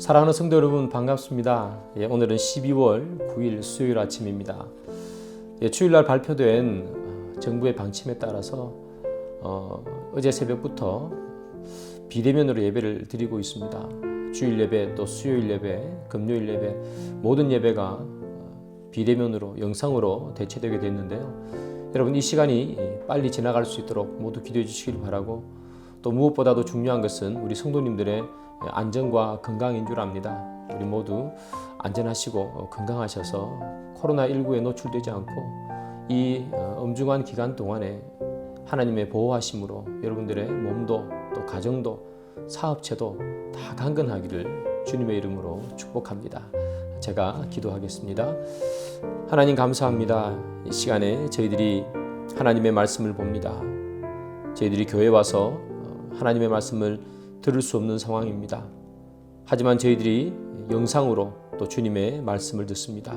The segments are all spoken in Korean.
사랑하는 성도 여러분 반갑습니다. 오늘은 12월 9일 수요일 아침입니다. 주일날 발표된 정부의 방침에 따라서 어제 새벽부터 비대면으로 예배를 드리고 있습니다. 주일 예배, 또 수요일 예배, 금요일 예배, 모든 예배가 비대면으로 영상으로 대체되게 됐는데요. 여러분 이 시간이 빨리 지나갈 수 있도록 모두 기도해 주시길 바라고, 또 무엇보다도 중요한 것은 우리 성도님들의 안전과 건강인 줄 압니다. 우리 모두 안전하시고 건강하셔서 코로나19에 노출되지 않고 이 엄중한 기간 동안에 하나님의 보호하심으로 여러분들의 몸도 또 가정도 사업체도 다 강건하기를 주님의 이름으로 축복합니다. 제가 기도하겠습니다. 하나님 감사합니다. 이 시간에 저희들이 하나님의 말씀을 봅니다. 저희들이 교회 와서 하나님의 말씀을 들을 수 없는 상황입니다. 하지만 저희들이 영상으로 또 주님의 말씀을 듣습니다.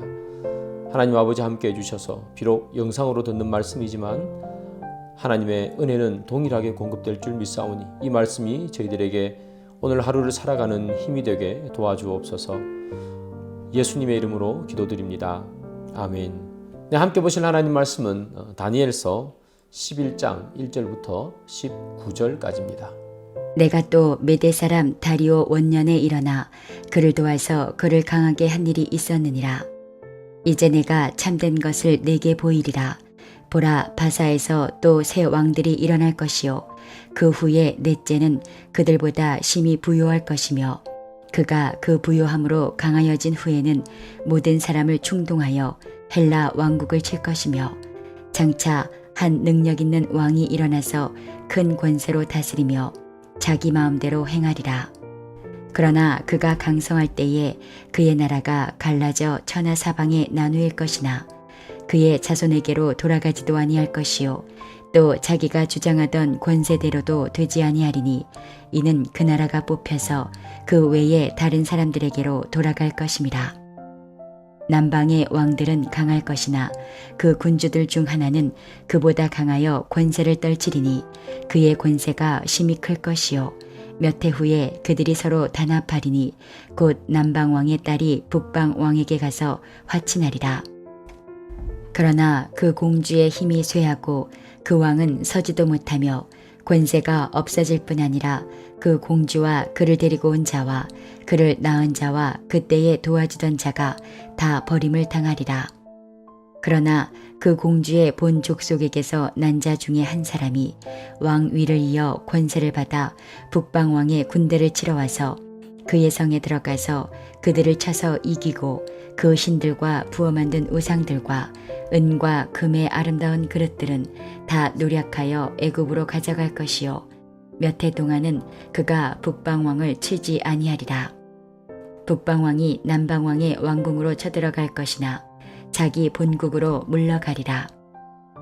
하나님 아버지 함께 해주셔서 비록 영상으로 듣는 말씀이지만 하나님의 은혜는 동일하게 공급될 줄 믿사오니 이 말씀이 저희들에게 오늘 하루를 살아가는 힘이 되게 도와주옵소서. 예수님의 이름으로 기도드립니다. 아멘. 네, 함께 보실 하나님 말씀은 다니엘서 11장 1절부터 19절까지입니다. 내가 또 메대 사람 다리오 원년에 일어나 그를 도와서 그를 강하게 한 일이 있었느니라. 이제 내가 참된 것을 내게 보이리라. 보라, 바사에서 또 새 왕들이 일어날 것이요 그 후에 넷째는 그들보다 심히 부요할 것이며, 그가 그 부요함으로 강하여진 후에는 모든 사람을 충동하여 헬라 왕국을 칠 것이며, 장차 한 능력 있는 왕이 일어나서 큰 권세로 다스리며 자기 마음대로 행하리라. 그러나 그가 강성할 때에 그의 나라가 갈라져 천하 사방에 나누일 것이나 그의 자손에게로 돌아가지도 아니할 것이요 또 자기가 주장하던 권세대로도 되지 아니하리니 이는 그 나라가 뽑혀서 그 외에 다른 사람들에게로 돌아갈 것임이라. 남방의 왕들은 강할 것이나 그 군주들 중 하나는 그보다 강하여 권세를 떨치리니 그의 권세가 심히 클 것이요 몇 해 후에 그들이 서로 단합하리니 곧 남방왕의 딸이 북방왕에게 가서 화친하리라. 그러나 그 공주의 힘이 쇠하고 그 왕은 서지도 못하며 권세가 없어질 뿐 아니라 그 공주와 그를 데리고 온 자와 그를 낳은 자와 그때에 도와주던 자가 다 버림을 당하리라. 그러나 그 공주의 본 족속에게서 난 자 중에 한 사람이 왕 위를 이어 권세를 받아 북방왕의 군대를 치러 와서 그의 성에 들어가서 그들을 쳐서 이기고 그 신들과 부어 만든 우상들과 은과 금의 아름다운 그릇들은 다 노략하여 애굽으로 가져갈 것이요 몇 해 동안은 그가 북방왕을 치지 아니하리라. 북방왕이 남방왕의 왕궁으로 쳐들어갈 것이나 자기 본국으로 물러가리라.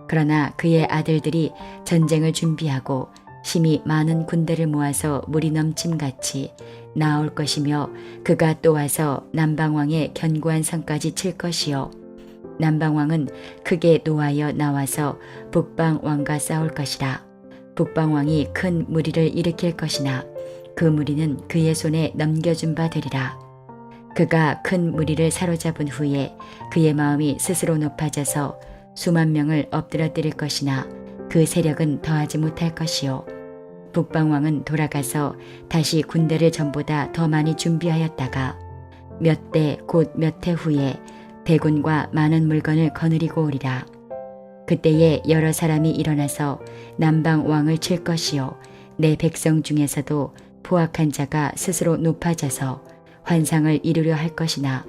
그러나 그의 아들들이 전쟁을 준비하고 심히 많은 군대를 모아서 물이 넘침같이 나올 것이며, 그가 또 와서 남방왕의 견고한 성까지 칠 것이요 남방왕은 크게 노하여 나와서 북방왕과 싸울 것이라. 북방왕이 큰 무리를 일으킬 것이나 그 무리는 그의 손에 넘겨준 바 되리라. 그가 큰 무리를 사로잡은 후에 그의 마음이 스스로 높아져서 수만 명을 엎드러뜨릴 것이나 그 세력은 더하지 못할 것이요 북방왕은 돌아가서 다시 군대를 전보다 더 많이 준비하였다가 몇 대 곧 몇 해 후에 대군과 많은 물건을 거느리고 오리라. 그때에 여러 사람이 일어나서 남방왕을 칠 것이요 내 백성 중에서도 포악한 자가 스스로 높아져서 환상을 이루려 할 것이나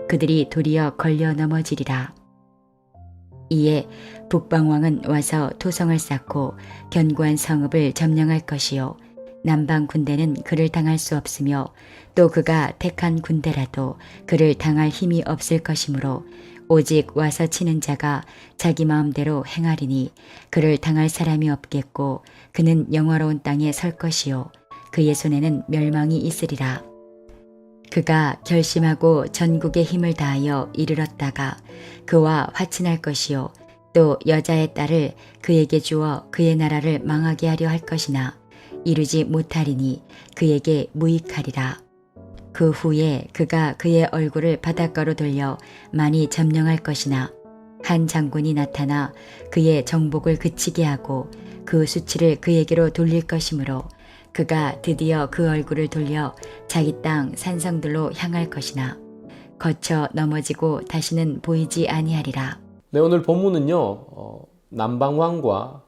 그들이 도리어 걸려 넘어지리라. 이에 북방왕은 와서 토성을 쌓고 견고한 성읍을 점령할 것이요 남방 군대는 그를 당할 수 없으며 또 그가 택한 군대라도 그를 당할 힘이 없을 것이므로 오직 와서 치는 자가 자기 마음대로 행하리니 그를 당할 사람이 없겠고 그는 영화로운 땅에 설 것이요 그의 손에는 멸망이 있으리라. 그가 결심하고 전국의 힘을 다하여 이르렀다가 그와 화친할 것이요 또 여자의 딸을 그에게 주어 그의 나라를 망하게 하려 할 것이나 이루지 못하리니 그에게 무익하리라. 그 후에 그가 그의 얼굴을 바닷가로 돌려 많이 점령할 것이나 한 장군이 나타나 그의 정복을 그치게 하고 그 수치를 그에게로 돌릴 것이므로 그가 드디어 그 얼굴을 돌려 자기 땅 산성들로 향할 것이나 거쳐 넘어지고 다시는 보이지 아니하리라. 네, 오늘 본문은요, 남방왕과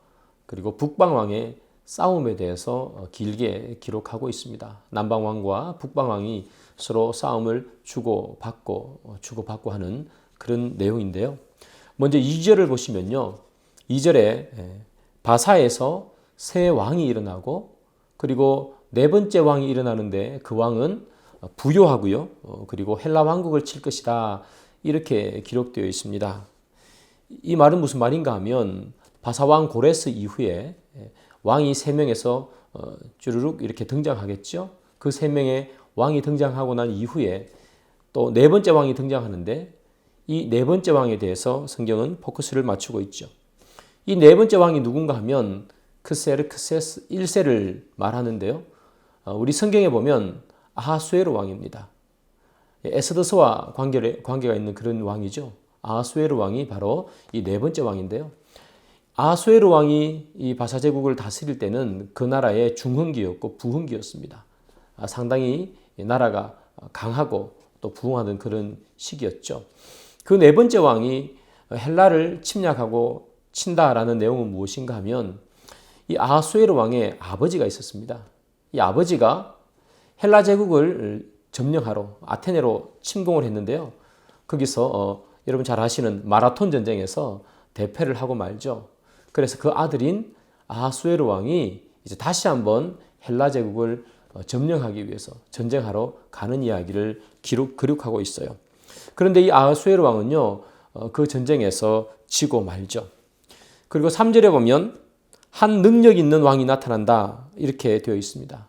그리고 북방왕의 싸움에 대해서 길게 기록하고 있습니다. 남방왕과 북방왕이 서로 싸움을 주고받고 하는 그런 내용인데요. 먼저 2절을 보시면요. 2절에 바사에서 새 왕이 일어나고 그리고 네 번째 왕이 일어나는데 그 왕은 부요하고요. 그리고 헬라 왕국을 칠 것이다. 이렇게 기록되어 있습니다. 이 말은 무슨 말인가 하면 바사왕 고레스 이후에 왕이 3명에서 쭈르륵 이렇게 등장하겠죠. 그 3명의 왕이 등장하고 난 이후에 또 네 번째 왕이 등장하는데 이 네 번째 왕에 대해서 성경은 포커스를 맞추고 있죠. 이 네 번째 왕이 누군가 하면 크세르크세스 1세를 말하는데요. 우리 성경에 보면 아하수에로 왕입니다. 에스더서와 관계가 있는 그런 왕이죠. 아하수에로 왕이 바로 이 네 번째 왕인데요. 아하수에로 왕이 이 바사 제국을 다스릴 때는 그 나라의 중흥기였고 부흥기였습니다. 상당히 나라가 강하고 또 부흥하던 그런 시기였죠. 그 네 번째 왕이 헬라를 침략하고 친다라는 내용은 무엇인가 하면 이 아하수에로 왕의 아버지가 있었습니다. 이 아버지가 헬라 제국을 점령하러 아테네로 침공을 했는데요. 거기서 여러분 잘 아시는 마라톤 전쟁에서 대패를 하고 말죠. 그래서 그 아들인 아하수에로 왕이 이제 다시 한번 헬라 제국을 점령하기 위해서 전쟁하러 가는 이야기를 기록하고 있어요. 그런데 이 아하수에로 왕은요, 그 전쟁에서 지고 말죠. 그리고 3절에 보면 한 능력 있는 왕이 나타난다 이렇게 되어 있습니다.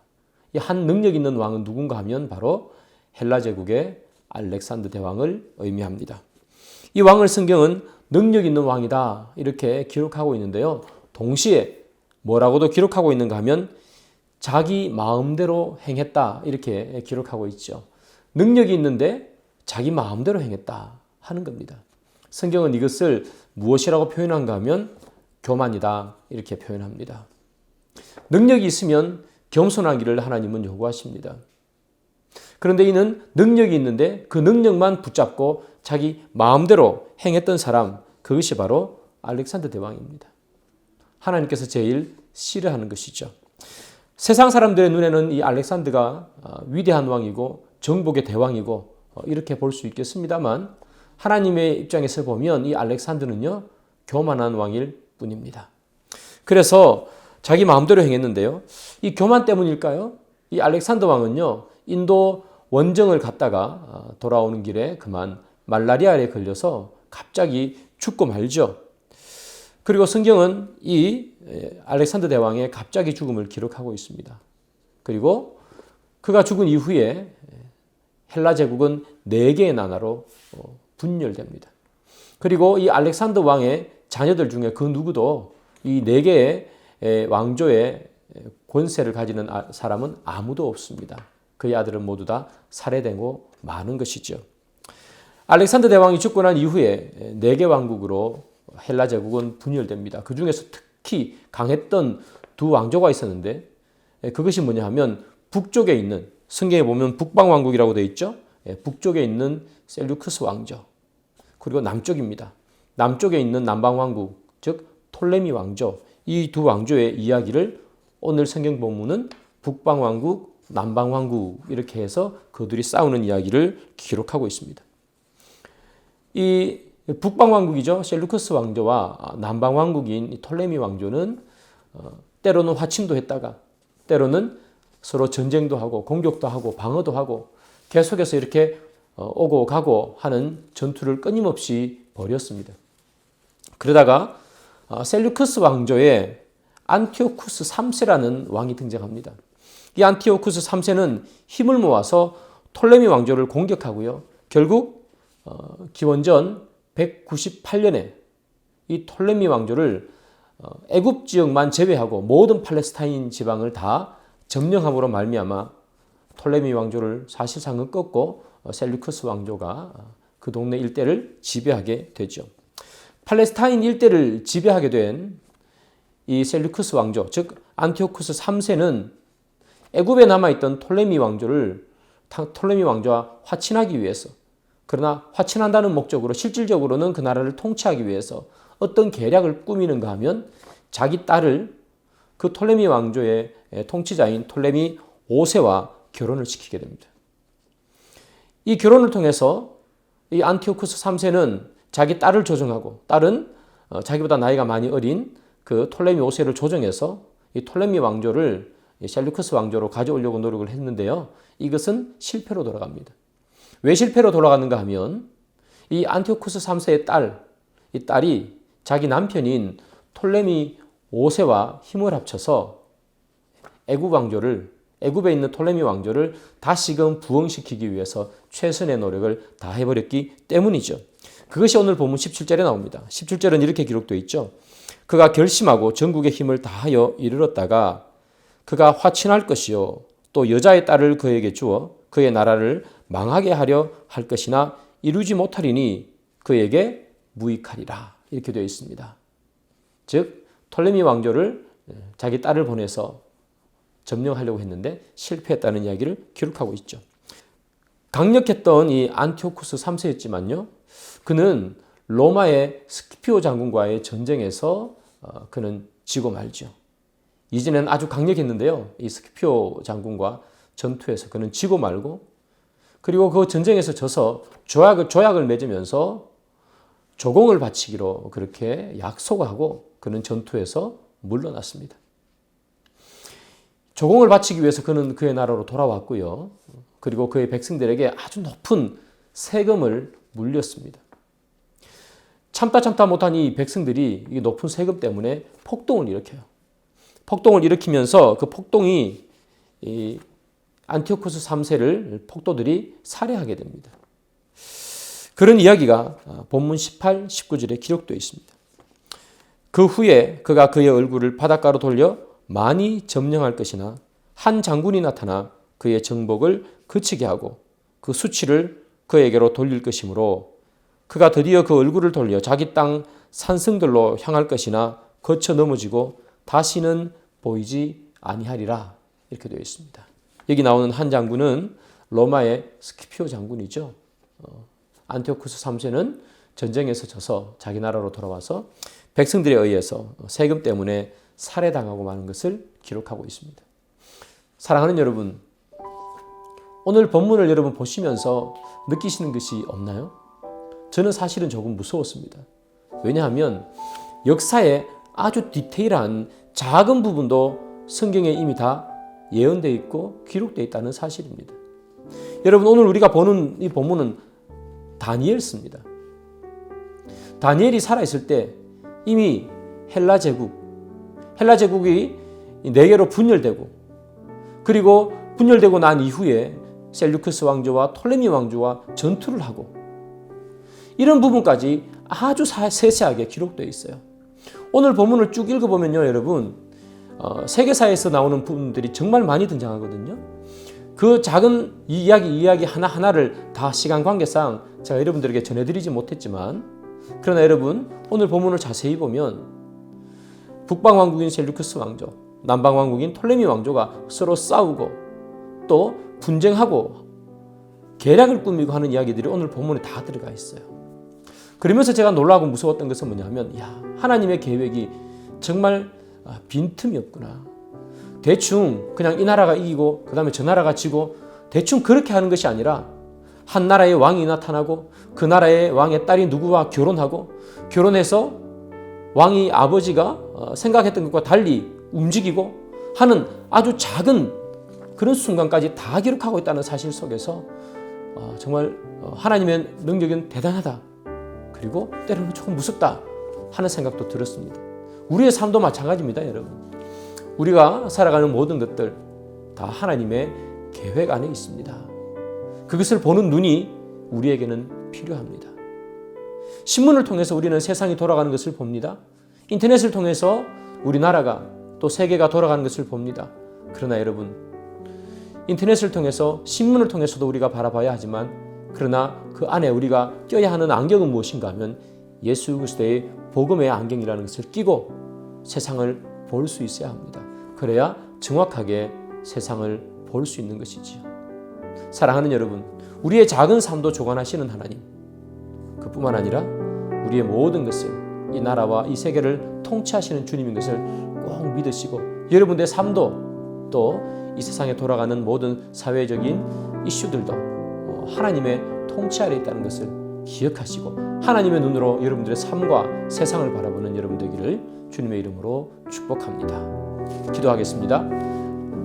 이 한 능력 있는 왕은 누군가 하면 바로 헬라 제국의 알렉산더 대왕을 의미합니다. 이 왕을 성경은 능력 있는 왕이다 이렇게 기록하고 있는데요. 동시에 뭐라고도 기록하고 있는가 하면 자기 마음대로 행했다 이렇게 기록하고 있죠. 능력이 있는데 자기 마음대로 행했다 하는 겁니다. 성경은 이것을 무엇이라고 표현한가 하면 교만이다 이렇게 표현합니다. 능력이 있으면 겸손하기를 하나님은 요구하십니다. 그런데 이는 능력이 있는데 그 능력만 붙잡고 자기 마음대로 행했던 사람, 그것이 바로 알렉산더 대왕입니다. 하나님께서 제일 싫어하는 것이죠. 세상 사람들의 눈에는 이 알렉산더가 위대한 왕이고 정복의 대왕이고 이렇게 볼 수 있겠습니다만 하나님의 입장에서 보면 이 알렉산더는요, 교만한 왕일 뿐입니다. 그래서 자기 마음대로 행했는데요. 이 교만 때문일까요? 이 알렉산더 왕은요, 인도 원정을 갔다가 돌아오는 길에 그만 말라리아에 걸려서 갑자기 죽고 말죠. 그리고 성경은 이 알렉산더 대왕의 갑자기 죽음을 기록하고 있습니다. 그리고 그가 죽은 이후에 헬라 제국은 4개의 나라로 분열됩니다. 그리고 이 알렉산더 왕의 자녀들 중에 그 누구도 이 4개의 왕조의 권세를 가지는 사람은 아무도 없습니다. 그의 아들은 모두 다 살해되고 마는 것이죠. 알렉산더 대왕이 죽고 난 이후에 4개 왕국으로 헬라 제국은 분열됩니다. 그 중에서 특히 강했던 2 왕조가 있었는데 그것이 뭐냐 하면 북쪽에 있는, 성경에 보면 북방왕국이라고 되어 있죠. 북쪽에 있는 셀루크스 왕조, 그리고 남쪽입니다. 남쪽에 있는 남방왕국, 즉 톨레미 왕조, 이 2 왕조의 이야기를 오늘 성경 본문은 북방왕국, 남방왕국 이렇게 해서 그들이 싸우는 이야기를 기록하고 있습니다. 이 북방왕국이죠. 셀루크스 왕조와 남방왕국인 톨레미 왕조는 때로는 화친도 했다가 때로는 서로 전쟁도 하고 공격도 하고 방어도 하고 계속해서 이렇게 오고 가고 하는 전투를 끊임없이 벌였습니다. 그러다가 셀루크스 왕조에 안티오쿠스 3세라는 왕이 등장합니다. 이 안티오쿠스 3세는 힘을 모아서 톨레미 왕조를 공격하고요. 결국 기원전 198년에 이 톨레미 왕조를 애굽 지역만 제외하고 모든 팔레스타인 지방을 다 점령함으로 말미암아 톨레미 왕조를 사실상은 꺾고 셀류크스 왕조가 그 동네 일대를 지배하게 되죠. 팔레스타인 일대를 지배하게 된 이 셀류크스 왕조, 즉 안티오쿠스 3세는 애굽에 남아있던 톨레미 왕조와 화친하기 위해서, 그러나 화친한다는 목적으로 실질적으로는 그 나라를 통치하기 위해서 어떤 계략을 꾸미는가 하면 자기 딸을 그 톨레미 왕조의 통치자인 톨레미 5세와 결혼을 시키게 됩니다. 이 결혼을 통해서 이 안티오쿠스 3세는 자기 딸을 조정하고, 딸은 자기보다 나이가 많이 어린 그 톨레미 5세를 조정해서 이 톨레미 왕조를 셀류크스 왕조로 가져오려고 노력을 했는데요. 이것은 실패로 돌아갑니다. 왜 실패로 돌아가는가 하면 이 안티오쿠스 3세의 이 딸이 자기 남편인 톨레미 5세와 힘을 합쳐서 애굽에 있는 톨레미 왕조를 다시금 부흥시키기 위해서 최선의 노력을 다해버렸기 때문이죠. 그것이 오늘 본문 17절에 나옵니다. 17절은 이렇게 기록되어 있죠. 그가 결심하고 전국의 힘을 다하여 이르렀다가 그가 화친할 것이요 또 여자의 딸을 그에게 주어 그의 나라를 망하게 하려 할 것이나 이루지 못하리니 그에게 무익하리라. 이렇게 되어 있습니다. 즉 톨레미 왕조를 자기 딸을 보내서 점령하려고 했는데 실패했다는 이야기를 기록하고 있죠. 강력했던 이 안티오쿠스 3세였지만요. 그는 로마의 스키피오 장군과의 전쟁에서 그는 지고 말죠. 이전에는 아주 강력했는데요. 이 스키피오 장군과 전투에서 그는 지고 말고, 그리고 그 전쟁에서 져서 조약을 맺으면서 조공을 바치기로 그렇게 약속을 하고 그는 전투에서 물러났습니다. 조공을 바치기 위해서 그는 그의 나라로 돌아왔고요. 그리고 그의 백성들에게 아주 높은 세금을 물렸습니다. 참다 못한 이 백성들이 이 높은 세금 때문에 폭동을 일으켜요. 폭동을 일으키면서 그 폭동이 이 안티오쿠스 3세를 폭도들이 살해하게 됩니다. 그런 이야기가 본문 18, 19절에 기록되어 있습니다. 그 후에 그가 그의 얼굴을 바닷가로 돌려 많이 점령할 것이나 한 장군이 나타나 그의 정복을 그치게 하고 그 수치를 그에게로 돌릴 것이므로 그가 드디어 그 얼굴을 돌려 자기 땅 산성들로 향할 것이나 거쳐 넘어지고 다시는 보이지 아니하리라. 이렇게 되어 있습니다. 여기 나오는 한 장군은 로마의 스키피오 장군이죠. 안티오쿠스 3세는 전쟁에서 져서 자기 나라로 돌아와서 백성들에 의해서 세금 때문에 살해당하고 마는 것을 기록하고 있습니다. 사랑하는 여러분, 오늘 본문을 여러분 보시면서 느끼시는 것이 없나요? 저는 사실은 조금 무서웠습니다. 왜냐하면 역사에 아주 디테일한 작은 부분도 성경에 이미 다 예언되어 있고 기록되어 있다는 사실입니다. 여러분, 오늘 우리가 보는 이 본문은 다니엘서입니다. 다니엘이 살아있을 때 이미 헬라 제국이 4개로 분열되고, 그리고 분열되고 난 이후에 셀류크스 왕조와 톨레미 왕조와 전투를 하고, 이런 부분까지 아주 세세하게 기록되어 있어요. 오늘 본문을 쭉 읽어보면요, 여러분, 세계사에서 나오는 부분들이 정말 많이 등장하거든요. 그 작은 이야기 하나하나를 다 시간 관계상 제가 여러분들에게 전해드리지 못했지만, 그러나 여러분, 오늘 본문을 자세히 보면 북방왕국인 셀류크스 왕조, 남방왕국인 톨레미 왕조가 서로 싸우고 또 분쟁하고 계략을 꾸미고 하는 이야기들이 오늘 본문에 다 들어가 있어요. 그러면서 제가 놀라고 무서웠던 것은 뭐냐면, 하나님의 계획이 정말 빈틈이 없구나. 대충 그냥 이 나라가 이기고 그 다음에 저 나라가 지고 대충 그렇게 하는 것이 아니라, 한 나라의 왕이 나타나고 그 나라의 왕의 딸이 누구와 결혼하고, 결혼해서 왕이 아버지가 생각했던 것과 달리 움직이고 하는 아주 작은 그런 순간까지 다 기록하고 있다는 사실 속에서 정말 하나님의 능력은 대단하다, 그리고 때로는 조금 무섭다 하는 생각도 들었습니다. 우리의 삶도 마찬가지입니다, 여러분. 우리가 살아가는 모든 것들 다 하나님의 계획 안에 있습니다. 그것을 보는 눈이 우리에게는 필요합니다. 신문을 통해서 우리는 세상이 돌아가는 것을 봅니다. 인터넷을 통해서 우리나라가 또 세계가 돌아가는 것을 봅니다. 그러나 여러분, 인터넷을 통해서 신문을 통해서도 우리가 바라봐야 하지만 그러나 그 안에 우리가 껴야 하는 안경은 무엇인가 하면 예수 그리스도의 복음의 안경이라는 것을 끼고 세상을 볼 수 있어야 합니다. 그래야 정확하게 세상을 볼 수 있는 것이지요. 사랑하는 여러분, 우리의 작은 삶도 주관하시는 하나님, 그뿐만 아니라 우리의 모든 것을 이 나라와 이 세계를 통치하시는 주님인 것을 꼭 믿으시고 여러분의 삶도 또 이 세상에 돌아가는 모든 사회적인 이슈들도 하나님의 통치 아래 있다는 것을 기억하시고 하나님의 눈으로 여러분들의 삶과 세상을 바라보는 여러분 되기를 주님의 이름으로 축복합니다. 기도하겠습니다.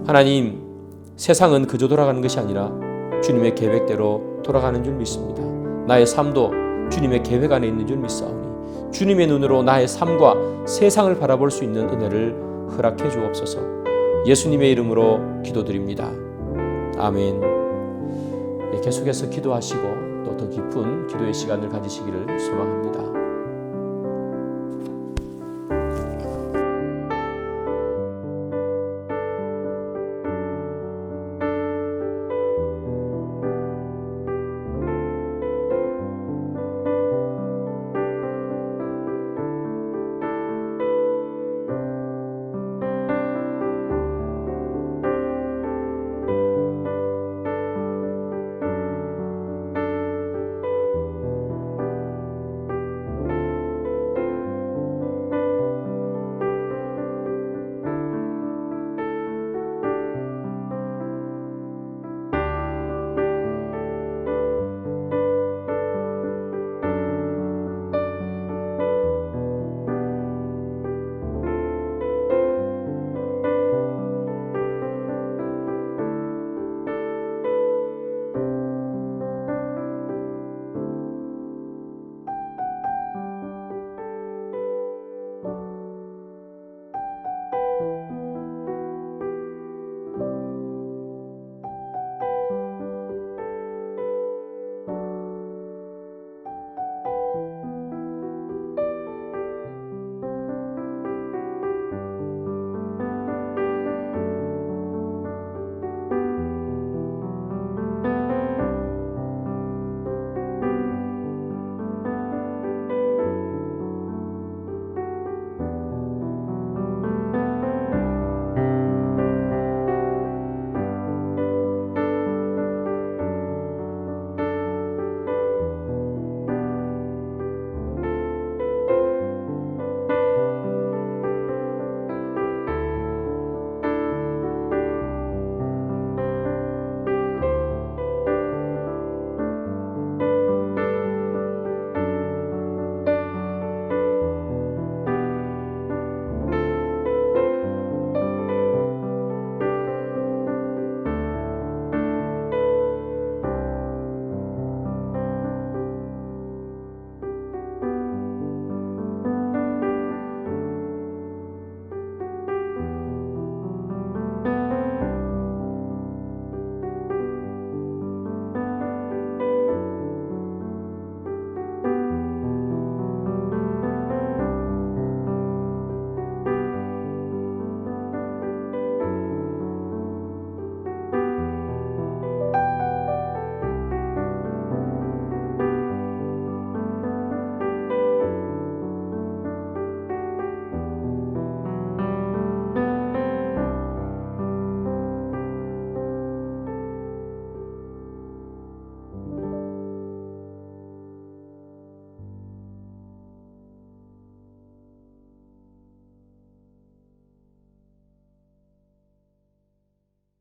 하나님, 세상은 그저 돌아가는 것이 아니라 주님의 계획대로 돌아가는 줄 믿습니다. 나의 삶도 주님의 계획 안에 있는 줄 믿사오니 주님의 눈으로 나의 삶과 세상을 바라볼 수 있는 은혜를 허락해 주옵소서. 예수님의 이름으로 기도드립니다. 아멘. 계속해서 기도하시고 또 더 깊은 기도의 시간을 가지시기를 소망합니다.